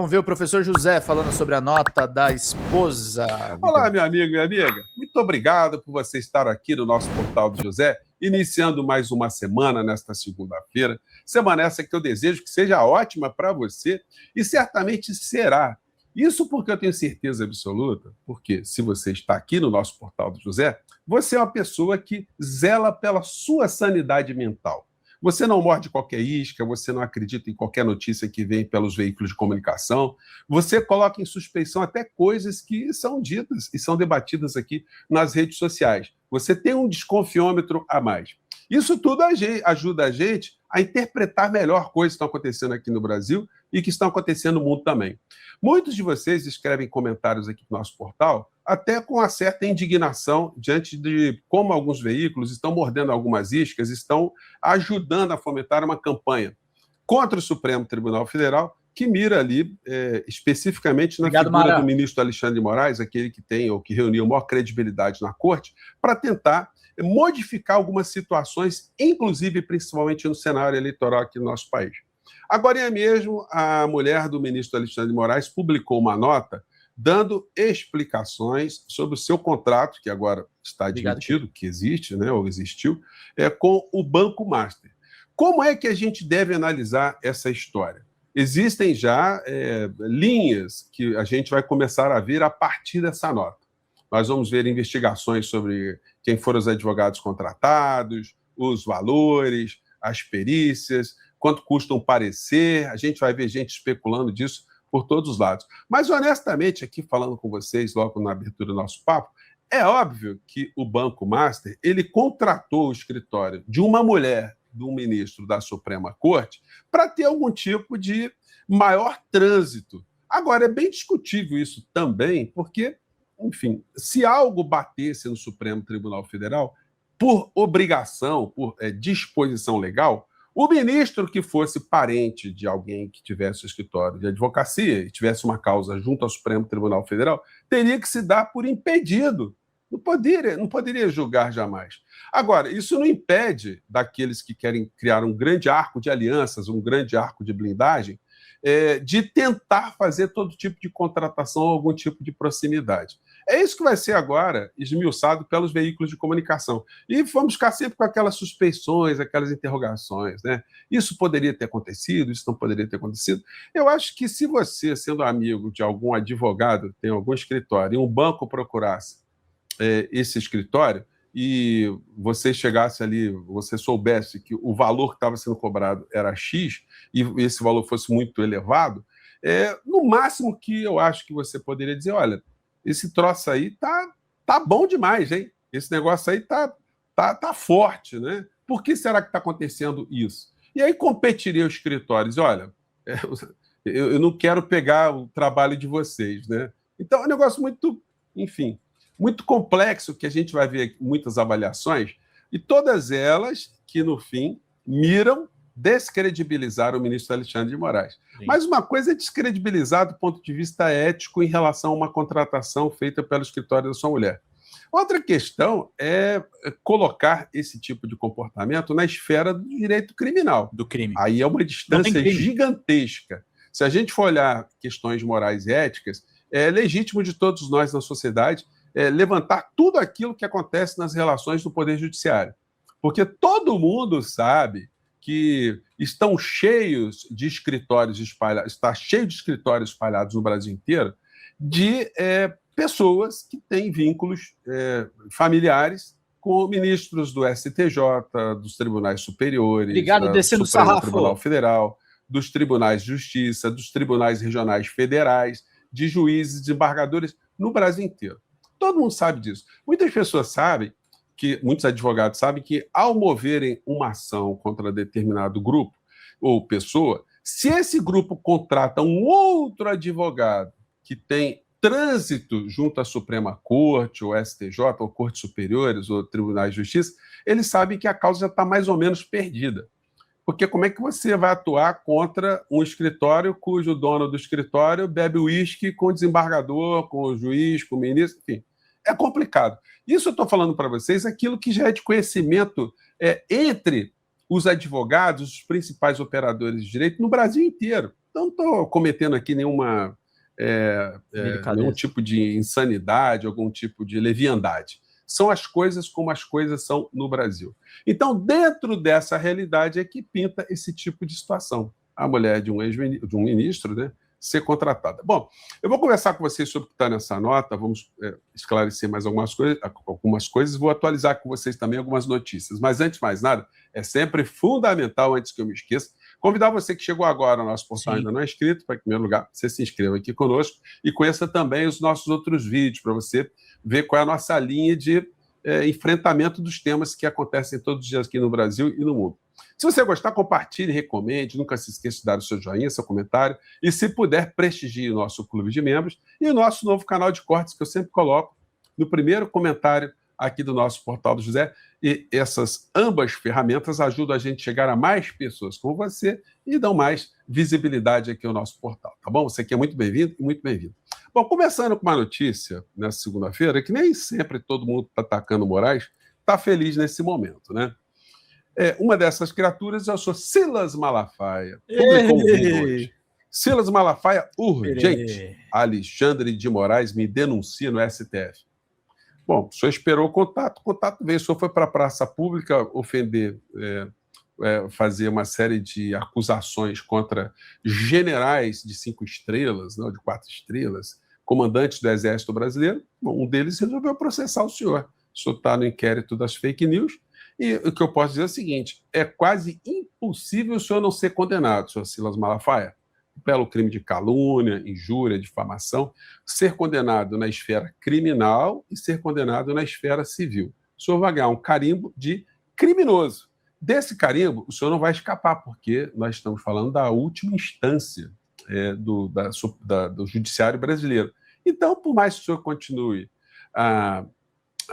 vamos ver o professor José falando sobre a nota da esposa. Olá, meu amigo e minha amiga. Muito obrigado por você estar aqui no nosso Portal do José, iniciando mais uma semana nesta segunda-feira. Semana essa que eu desejo que seja ótima para você e certamente será. Isso porque eu tenho certeza absoluta, porque se você está aqui no nosso Portal do José, você é uma pessoa que zela pela sua sanidade mental. Você não morde qualquer isca, você não acredita em qualquer notícia que vem pelos veículos de comunicação, você coloca em suspeição até coisas que são ditas e são debatidas aqui nas redes sociais. Você tem um desconfiômetro a mais. Isso tudo ajuda a gente a interpretar melhor coisas que estão acontecendo aqui no Brasil e que estão acontecendo no mundo também. Muitos de vocês escrevem comentários aqui no nosso portal, até com uma certa indignação diante de como alguns veículos estão mordendo algumas iscas, estão ajudando a fomentar uma campanha contra o Supremo Tribunal Federal, que mira ali especificamente na figura do ministro Alexandre de Moraes, aquele que tem ou que reuniu maior credibilidade na corte, para tentar modificar algumas situações, inclusive principalmente no cenário eleitoral aqui no nosso país. Agora mesmo, a mulher do ministro Alexandre de Moraes publicou uma nota dando explicações sobre o seu contrato, que agora está admitido, que existe, né, ou existiu, com o Banco Master. Como é que a gente deve analisar essa história? Existem já linhas que a gente vai começar a ver a partir dessa nota. Nós vamos ver investigações sobre quem foram os advogados contratados, os valores, as perícias, quanto custa um parecer, a gente vai ver gente especulando disso por todos os lados. Mas, honestamente, aqui falando com vocês, logo na abertura do nosso papo, é óbvio que o Banco Master, ele contratou o escritório de uma mulher, de um ministro da Suprema Corte, para ter algum tipo de maior trânsito. Agora, é bem discutível isso também, porque, enfim, se algo batesse no Supremo Tribunal Federal, por obrigação, por disposição legal, o ministro que fosse parente de alguém que tivesse um escritório de advocacia e tivesse uma causa junto ao Supremo Tribunal Federal, teria que se dar por impedido. Não poderia julgar jamais. Agora, isso não impede daqueles que querem criar um grande arco de alianças, um grande arco de blindagem, de tentar fazer todo tipo de contratação ou algum tipo de proximidade. É isso que vai ser agora esmiuçado pelos veículos de comunicação. E vamos ficar sempre com aquelas suspeições, aquelas interrogações, né? Isso poderia ter acontecido, isso não poderia ter acontecido. Eu acho que se você, sendo amigo de algum advogado, tem algum escritório, e um banco procurasse esse escritório, e você chegasse ali, você soubesse que o valor que estava sendo cobrado era X, e esse valor fosse muito elevado, no máximo que eu acho que você poderia dizer, olha, esse troço aí tá bom demais, hein? Esse negócio aí tá forte, né? Por que será que está acontecendo isso? E aí competiria os escritórios, olha, eu não quero pegar o trabalho de vocês, né? Então é um negócio muito, enfim, muito complexo, que a gente vai ver muitas avaliações, e todas elas que, no fim, miram descredibilizar o ministro Alexandre de Moraes. Sim. Mas uma coisa é descredibilizar do ponto de vista ético em relação a uma contratação feita pelo escritório da sua mulher. Outra questão é colocar esse tipo de comportamento na esfera do direito criminal. Do crime. Aí é uma distância gigantesca. Se a gente for olhar questões morais e éticas, é legítimo de todos nós na sociedade levantar tudo aquilo que acontece nas relações do Poder Judiciário. Porque todo mundo sabe que estão cheios de escritórios espalhados, está cheio de escritórios espalhados no Brasil inteiro, de pessoas que têm vínculos familiares com ministros do STJ, dos tribunais superiores, do Supremo Tribunal Federal, dos tribunais de justiça, dos tribunais regionais federais, de juízes, desembargadores no Brasil inteiro. Todo mundo sabe disso. Muitas pessoas sabem, muitos advogados sabem que, ao moverem uma ação contra determinado grupo ou pessoa, se esse grupo contrata um outro advogado que tem trânsito junto à Suprema Corte, ou STJ, ou Cortes Superiores, ou Tribunais de Justiça, eles sabem que a causa já está mais ou menos perdida. Porque como é que você vai atuar contra um escritório cujo dono do escritório bebe uísque com o desembargador, com o juiz, com o ministro, enfim. É complicado. Isso eu estou falando para vocês, aquilo que já é de conhecimento entre os advogados, os principais operadores de direito no Brasil inteiro. não estou cometendo aqui nenhum tipo de insanidade, algum tipo de leviandade. São as coisas como as coisas são no Brasil. Então, dentro dessa realidade é que pinta esse tipo de situação. A mulher de um ministro, né, ser contratada. Bom, eu vou conversar com vocês sobre o que está nessa nota, vamos esclarecer mais algumas coisas, vou atualizar com vocês também algumas notícias. Mas, antes de mais nada, é sempre fundamental, antes que eu me esqueça, convidar você que chegou agora ao nosso portal, ainda não é inscrito, para, em primeiro lugar, você se inscreva aqui conosco e conheça também os nossos outros vídeos, para você ver qual é a nossa linha de enfrentamento dos temas que acontecem todos os dias aqui no Brasil e no mundo. Se você gostar, compartilhe, recomende, nunca se esqueça de dar o seu joinha, seu comentário, e se puder, prestigie o nosso clube de membros e o nosso novo canal de cortes, que eu sempre coloco no primeiro comentário aqui do nosso Portal do José, e essas ambas ferramentas ajudam a gente a chegar a mais pessoas como você e dão mais visibilidade aqui ao nosso portal, tá bom? Você aqui é muito bem-vindo e muito bem-vindo. Bom, começando com uma notícia nessa segunda-feira, que nem sempre todo mundo está atacando Moraes, está feliz nesse momento, né? Uma dessas criaturas é o senhor Silas Malafaia. Publicou um vídeo hoje. Silas Malafaia, urgente. Alexandre de Moraes me denuncia no STF. Bom, o senhor esperou o contato veio. O senhor foi para a praça pública ofender, fazer uma série de acusações contra generais de 5 estrelas, não, de 4 estrelas, comandantes do Exército Brasileiro. Bom, um deles resolveu processar o senhor. O senhor está no inquérito das fake news. E o que eu posso dizer é o seguinte: é quase impossível o senhor não ser condenado, senhor Silas Malafaia, pelo crime de calúnia, injúria, difamação, ser condenado na esfera criminal e ser condenado na esfera civil. O senhor vai ganhar um carimbo de criminoso. Desse carimbo, o senhor não vai escapar, porque nós estamos falando da última instância do judiciário brasileiro. Então, por mais que o senhor continue a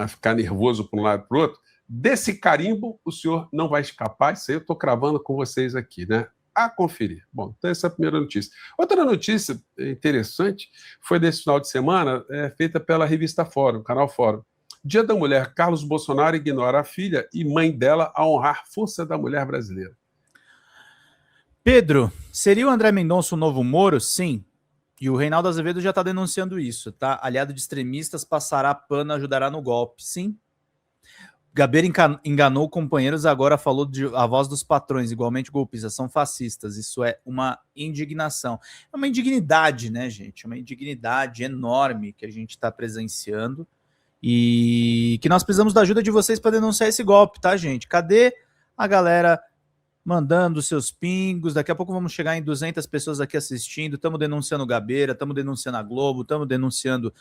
ficar nervoso para um lado e para o outro, desse carimbo o senhor não vai escapar. Isso aí eu estou cravando com vocês aqui, né? A conferir. Bom, então essa é a primeira notícia. Outra notícia interessante foi desse final de semana, feita pela revista Fórum, canal Fórum. Dia da Mulher, Carlos Bolsonaro ignora a filha e mãe dela a honrar Força da Mulher Brasileira. Pedro, seria o André Mendonça o novo Moro? Sim. E o Reinaldo Azevedo já está denunciando isso, tá? Aliado de extremistas, passará pano, ajudará no golpe. Sim. Gabeira enganou companheiros, agora falou de a voz dos patrões, igualmente golpistas, são fascistas. Isso é uma indignação. É uma indignidade, né, gente? É uma indignidade enorme que a gente está presenciando e que nós precisamos da ajuda de vocês para denunciar esse golpe, tá, gente? Cadê a galera mandando seus pingos? Daqui a pouco vamos chegar em 200 pessoas aqui assistindo. Estamos denunciando o Gabeira, estamos denunciando a Globo, estamos denunciando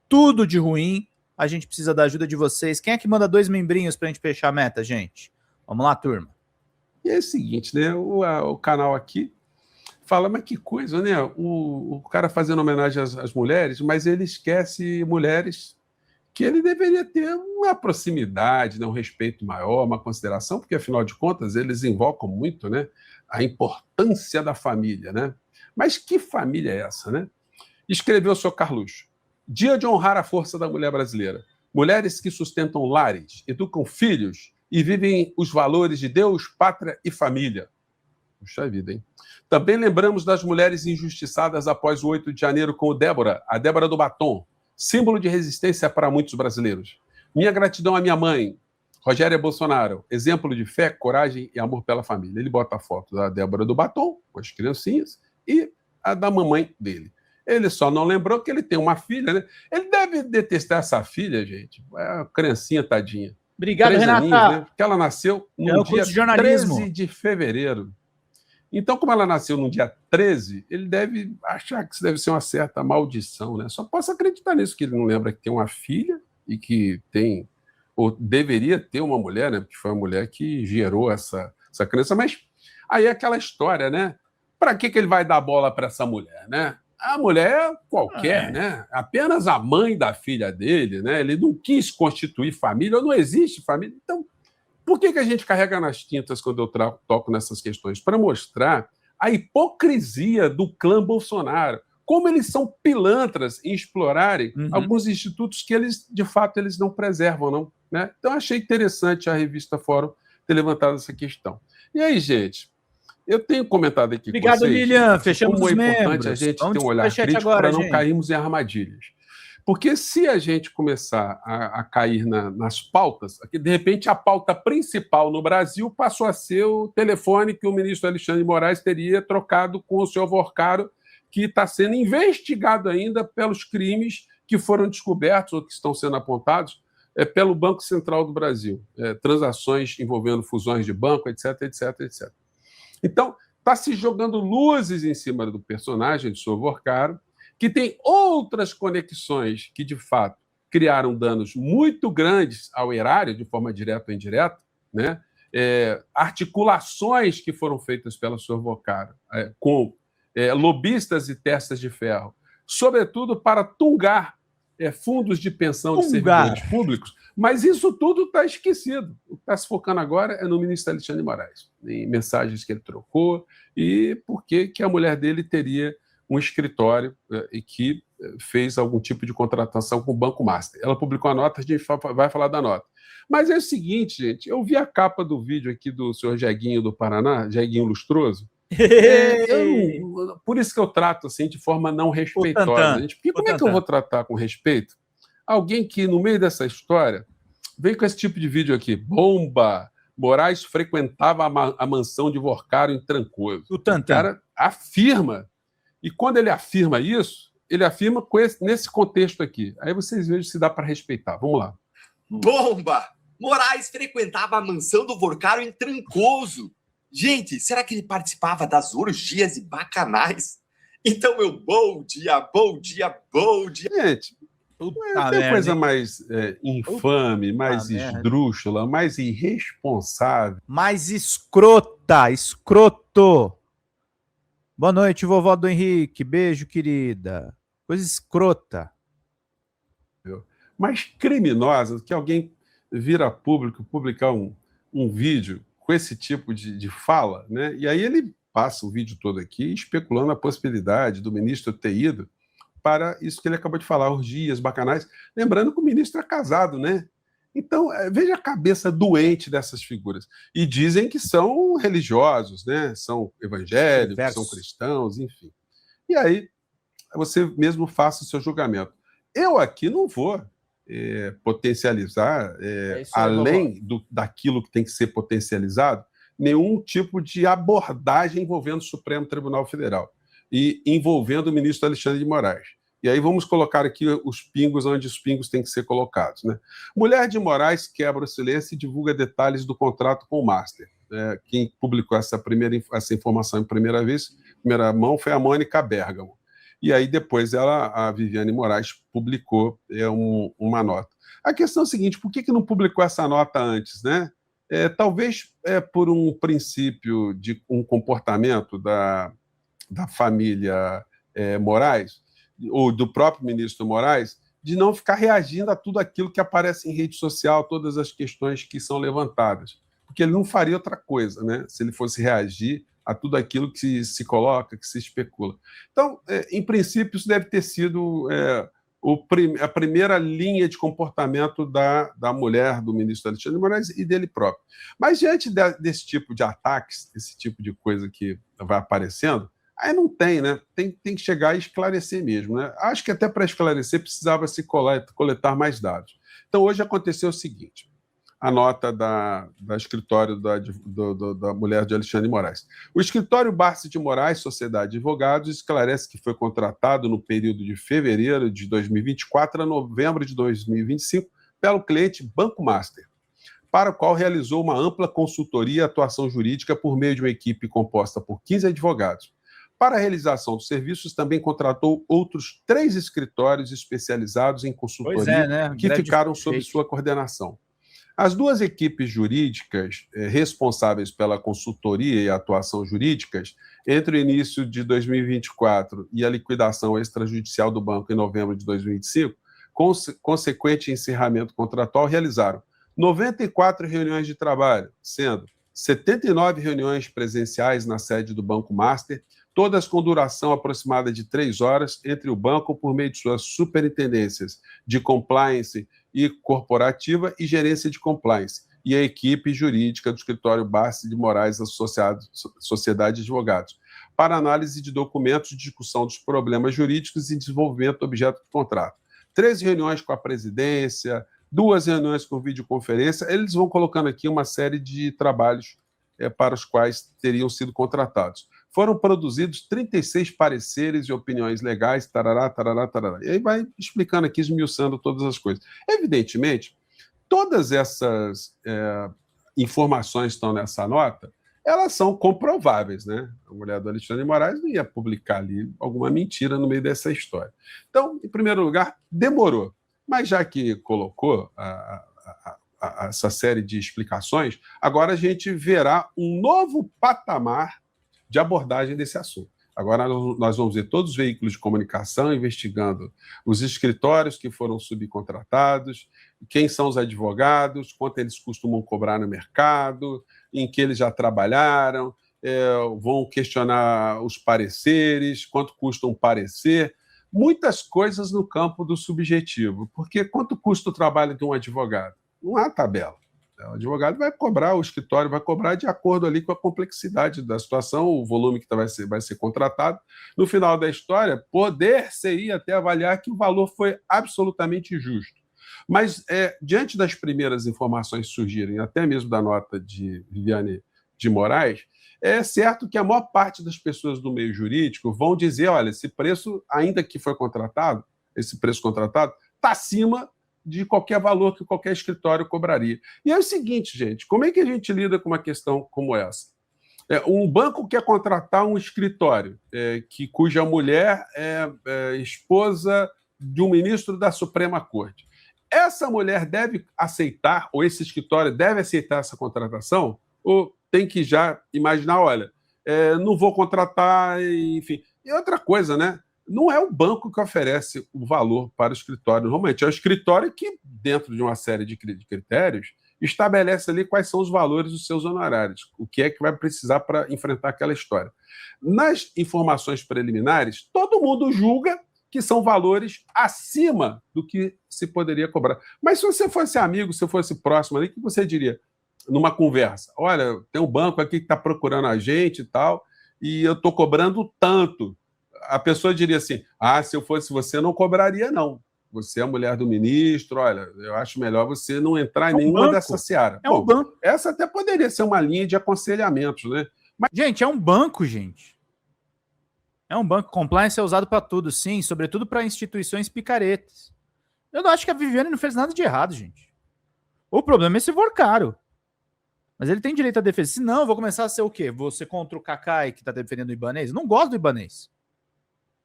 tudo de ruim. A gente precisa da ajuda de vocês. Quem é que manda 2 membrinhos para a gente fechar a meta, gente? Vamos lá, turma. E é o seguinte, né? O canal aqui fala, mas que coisa, né? O cara fazendo homenagem às mulheres, mas ele esquece mulheres que ele deveria ter uma proximidade, né? Um respeito maior, uma consideração, porque, afinal de contas, eles invocam muito, né? A importância da família, né? Mas que família é essa, né? Escreveu o senhor Carluxo. Dia de honrar a força da mulher brasileira. Mulheres que sustentam lares, educam filhos e vivem os valores de Deus, pátria e família. Puxa vida, hein? Também lembramos das mulheres injustiçadas após o 8 de janeiro com a Débora do Batom, símbolo de resistência para muitos brasileiros. Minha gratidão à minha mãe, Rogéria Bolsonaro, exemplo de fé, coragem e amor pela família. Ele bota a foto da Débora do Batom, com as criancinhas, e a da mamãe dele. Ele só não lembrou que ele tem uma filha, né? Ele deve detestar essa filha, gente. É uma criancinha tadinha. Obrigado, Renata. Né? Porque ela nasceu no dia 13 de fevereiro. Então, como ela nasceu no dia 13, ele deve achar que isso deve ser uma certa maldição, né? Só posso acreditar nisso, que ele não lembra que tem uma filha e que tem, ou deveria ter uma mulher, né? Porque foi a mulher que gerou essa criança. Mas aí é aquela história, né? Para que ele vai dar bola para essa mulher, né? A mulher qualquer, né? Apenas a mãe da filha dele, né? Ele não quis constituir família, ou não existe família. Então, por que a gente carrega nas tintas quando eu toco nessas questões? Para mostrar a hipocrisia do clã Bolsonaro. Como eles são pilantras em explorarem alguns institutos que eles, de fato, eles não preservam, não, né? Então, achei interessante a revista Fórum ter levantado essa questão. E aí, gente, Eu tenho comentado aqui Obrigado, com vocês. Lilian. Fechamos como os é importante membros. a gente Vamos ter um olhar crítico agora, para não gente. cairmos em armadilhas. Porque se a gente começar a cair nas pautas, aqui, de repente a pauta principal no Brasil passou a ser o telefone que o ministro Alexandre de Moraes teria trocado com o senhor Vorcaro, que está sendo investigado ainda pelos crimes que foram descobertos ou que estão sendo apontados pelo Banco Central do Brasil. Transações envolvendo fusões de banco, etc, etc, etc. Então, está se jogando luzes em cima do personagem de senhor Vorcaro, que tem outras conexões que, de fato, criaram danos muito grandes ao erário, de forma direta ou indireta, né? Articulações que foram feitas pelo senhor Vorcaro com lobistas e testas de ferro, sobretudo para tungar fundos de pensão de servidores públicos, mas isso tudo está esquecido. O que está se focando agora é no ministro Alexandre de Moraes, em mensagens que ele trocou e por que a mulher dele teria um escritório e que fez algum tipo de contratação com o Banco Master. Ela publicou a nota, a gente vai falar da nota. Mas é o seguinte, gente, eu vi a capa do vídeo aqui do senhor Jeguinho do Paraná, Jeguinho Lustroso. Por isso que eu trato assim de forma não respeitosa. Gente, porque como é que eu vou tratar com respeito alguém que, no meio dessa história, vem com esse tipo de vídeo aqui? Bomba! Moraes frequentava a mansão de Vorcaro em Trancoso. O cara afirma. E quando ele afirma isso, ele afirma nesse contexto aqui. Aí vocês vejam se dá para respeitar. Vamos lá. Bomba! Moraes frequentava a mansão do Vorcaro em Trancoso. Gente, será que ele participava das orgias e bacanais? Então, meu bom dia, bom dia, bom dia. Gente, tem coisa mais infame, mais esdrúxula, mais irresponsável. Mais escroto. Boa noite, vovó do Henrique. Beijo, querida. Coisa escrota. Mais criminosa que alguém vir a público publicar um vídeo com esse tipo de fala, né? E aí ele passa o vídeo todo aqui especulando a possibilidade do ministro ter ido para isso que ele acabou de falar, orgias, bacanais. Lembrando que o ministro é casado, né? Então, veja a cabeça doente dessas figuras. E dizem que são religiosos, né? São evangélicos, são cristãos, enfim. E aí, você mesmo faça o seu julgamento. Eu aqui não vou potencializar, além daquilo que tem que ser potencializado, nenhum tipo de abordagem envolvendo o Supremo Tribunal Federal e envolvendo o ministro Alexandre de Moraes. E aí vamos colocar aqui os pingos onde os pingos têm que ser colocados, né? Mulher de Moraes quebra o silêncio e divulga detalhes do contrato com o Master. Quem publicou essa informação em primeira mão foi a Mônica Bergamo. E aí depois a Viviane Moraes publicou uma nota. A questão é a seguinte, por que não publicou essa nota antes, né? Talvez por um princípio de um comportamento da família Moraes, ou do próprio ministro Moraes, de não ficar reagindo a tudo aquilo que aparece em rede social, todas as questões que são levantadas. Porque ele não faria outra coisa, né? Se ele fosse reagir a tudo aquilo que se coloca, que se especula. Então, em princípio, isso deve ter sido a primeira linha de comportamento da mulher do ministro Alexandre de Moraes e dele próprio. Mas, diante desse tipo de ataques, esse tipo de coisa que vai aparecendo, aí não tem, né? Tem que chegar e esclarecer mesmo, né? Acho que até para esclarecer precisava se coletar mais dados. Então, hoje aconteceu o seguinte, a nota da escritório da mulher de Alexandre de Moraes. O escritório Barsi de Moraes, Sociedade de Advogados, esclarece que foi contratado no período de fevereiro de 2024 a novembro de 2025 pelo cliente Banco Master, para o qual realizou uma ampla consultoria e atuação jurídica por meio de uma equipe composta por 15 advogados. Para a realização dos serviços, também contratou outros 3 escritórios especializados em consultoria que ficaram sob sua coordenação. As 2 equipes jurídicas responsáveis pela consultoria e atuação jurídicas, entre o início de 2024 e a liquidação extrajudicial do banco em novembro de 2025, consequente encerramento contratual, realizaram 94 reuniões de trabalho, sendo 79 reuniões presenciais na sede do Banco Master, todas com duração aproximada de 3 horas, entre o banco por meio de suas superintendências de compliance e corporativa e gerência de compliance, e a equipe jurídica do escritório Barsi de Moraes Associados, Sociedade de Advogados, para análise de documentos de discussão dos problemas jurídicos e desenvolvimento do objeto do contrato. 13 reuniões com a presidência, 2 reuniões com videoconferência. Eles vão colocando aqui uma série de trabalhos para os quais teriam sido contratados. Foram produzidos 36 pareceres e opiniões legais, tarará, tarará, tarará. E aí vai explicando aqui, esmiuçando todas as coisas. Evidentemente, todas essas informações que estão nessa nota, elas são comprováveis, né? A mulher do Alexandre de Moraes não ia publicar ali alguma mentira no meio dessa história. Então, em primeiro lugar, demorou. Mas já que colocou essa série de explicações, agora a gente verá um novo patamar de abordagem desse assunto. Agora nós vamos ver todos os veículos de comunicação investigando os escritórios que foram subcontratados, quem são os advogados, quanto eles costumam cobrar no mercado, em que eles já trabalharam, vão questionar os pareceres, quanto custa um parecer, muitas coisas no campo do subjetivo, porque quanto custa o trabalho de um advogado? Não há tabela. O advogado vai cobrar, o escritório vai cobrar de acordo ali com a complexidade da situação, o volume que vai ser contratado. No final da história, poder-se ir até avaliar que o valor foi absolutamente justo. Mas, diante das primeiras informações que surgirem, até mesmo da nota de Viviane de Moraes, é certo que a maior parte das pessoas do meio jurídico vão dizer, olha, esse preço, ainda que foi contratado, esse preço contratado, está acima de qualquer valor que qualquer escritório cobraria. E é o seguinte, gente, como é que a gente lida com uma questão como essa? Um banco quer contratar um escritório cuja mulher é esposa de um ministro da Suprema Corte. Essa mulher deve aceitar, ou esse escritório deve aceitar essa contratação, ou tem que já imaginar, olha, não vou contratar, enfim. E outra coisa, né? Não é o banco que oferece o valor para o escritório. Normalmente é o escritório que, dentro de uma série de critérios, estabelece ali quais são os valores dos seus honorários, o que é que vai precisar para enfrentar aquela história. Nas informações preliminares, todo mundo julga que são valores acima do que se poderia cobrar. Mas se você fosse amigo, se fosse próximo ali, o que você diria numa conversa? Olha, tem um banco aqui que está procurando a gente e tal, e eu estou cobrando tanto. A pessoa diria assim, se eu fosse você, não cobraria, não. Você é a mulher do ministro, olha, eu acho melhor você não entrar em nenhuma dessa seara. Um banco. Essa até poderia ser uma linha de aconselhamentos, né? Mas, gente, é um banco, gente. É um banco. Compliance é usado para tudo, sim, sobretudo para instituições picaretas. Eu não acho que a Viviane não fez nada de errado, gente. O problema é se for caro. Mas ele tem direito à defesa. Se não, eu vou começar a ser o quê? Vou ser contra o Cacai, que está defendendo o Ibanez? Eu não gosto do Ibanez.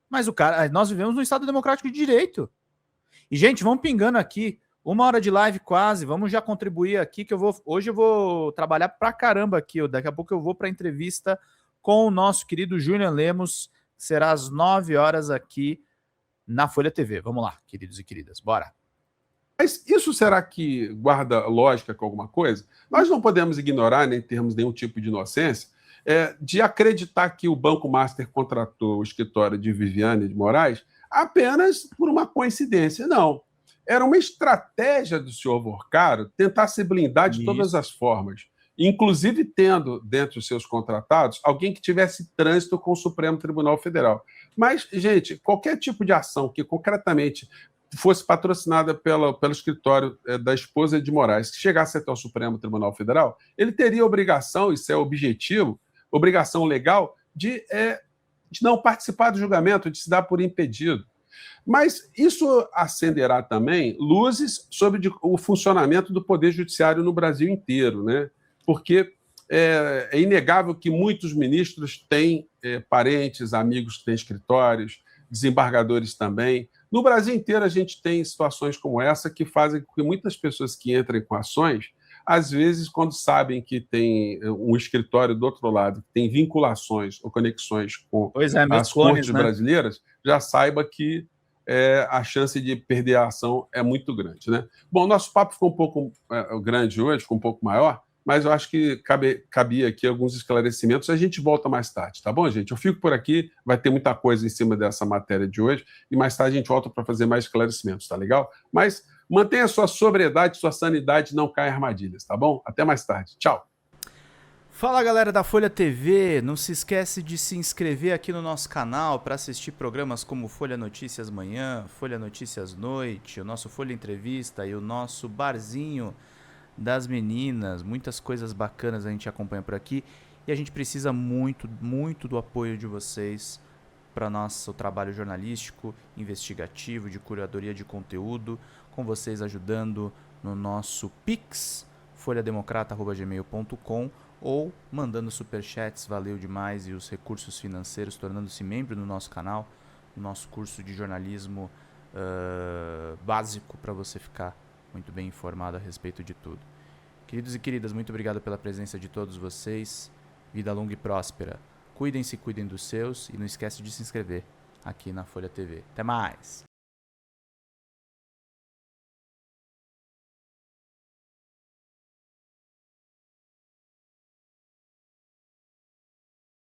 Mas nós vivemos num Estado democrático de direito. E, gente, vamos pingando aqui. 1 hora de live quase. Vamos já contribuir aqui, que hoje eu vou trabalhar pra caramba aqui. Daqui a pouco eu vou para a entrevista com o nosso querido Julian Lemos. Será às 9 horas aqui na Folha TV. Vamos lá, queridos e queridas. Bora. Mas isso será que guarda lógica com alguma coisa? Nós não podemos ignorar, nem termos nenhum tipo de inocência, de acreditar que o Banco Master contratou o escritório de Viviane de Moraes apenas por uma coincidência. Não. Era uma estratégia do senhor Vorcaro tentar se blindar de todas as formas, inclusive tendo, dentre os seus contratados, alguém que tivesse trânsito com o Supremo Tribunal Federal. Mas, gente, qualquer tipo de ação que concretamente fosse patrocinada pelo escritório da esposa de Moraes, que chegasse até o Supremo Tribunal Federal, ele teria obrigação, isso é objetivo, obrigação legal, de não participar do julgamento, de se dar por impedido. Mas isso acenderá também luzes sobre o funcionamento do Poder Judiciário no Brasil inteiro, né? Porque é inegável que muitos ministros têm parentes, amigos que têm escritórios, desembargadores também. No Brasil inteiro a gente tem situações como essa que fazem com que muitas pessoas que entrem com ações, às vezes, quando sabem que tem um escritório do outro lado, que tem vinculações ou conexões com as cortes brasileiras, já saiba que a chance de perder a ação é muito grande, né? Bom, nosso papo ficou um pouco grande hoje, ficou um pouco maior, mas eu acho que cabia aqui alguns esclarecimentos. A gente volta mais tarde, tá bom, gente? Eu fico por aqui, vai ter muita coisa em cima dessa matéria de hoje, e mais tarde a gente volta para fazer mais esclarecimentos, tá legal? Mas Mantenha sua sobriedade, sua sanidade, não caia em armadilhas, tá bom? Até mais tarde. Tchau. Fala galera da Folha TV, não se esquece de se inscrever aqui no nosso canal para assistir programas como Folha Notícias Manhã, Folha Notícias Noite, o nosso Folha Entrevista e o nosso Barzinho das Meninas. Muitas coisas bacanas a gente acompanha por aqui e a gente precisa muito, muito do apoio de vocês para nosso trabalho jornalístico, investigativo, de curadoria de conteúdo, com vocês ajudando no nosso Pix, folhademocrata@gmail.com, ou mandando superchats, valeu demais, e os recursos financeiros, tornando-se membro do nosso canal, no nosso curso de jornalismo básico, para você ficar muito bem informado a respeito de tudo. Queridos e queridas, muito obrigado pela presença de todos vocês. Vida longa e próspera. Cuidem-se, cuidem dos seus, e não esquece de se inscrever aqui na Folha TV. Até mais!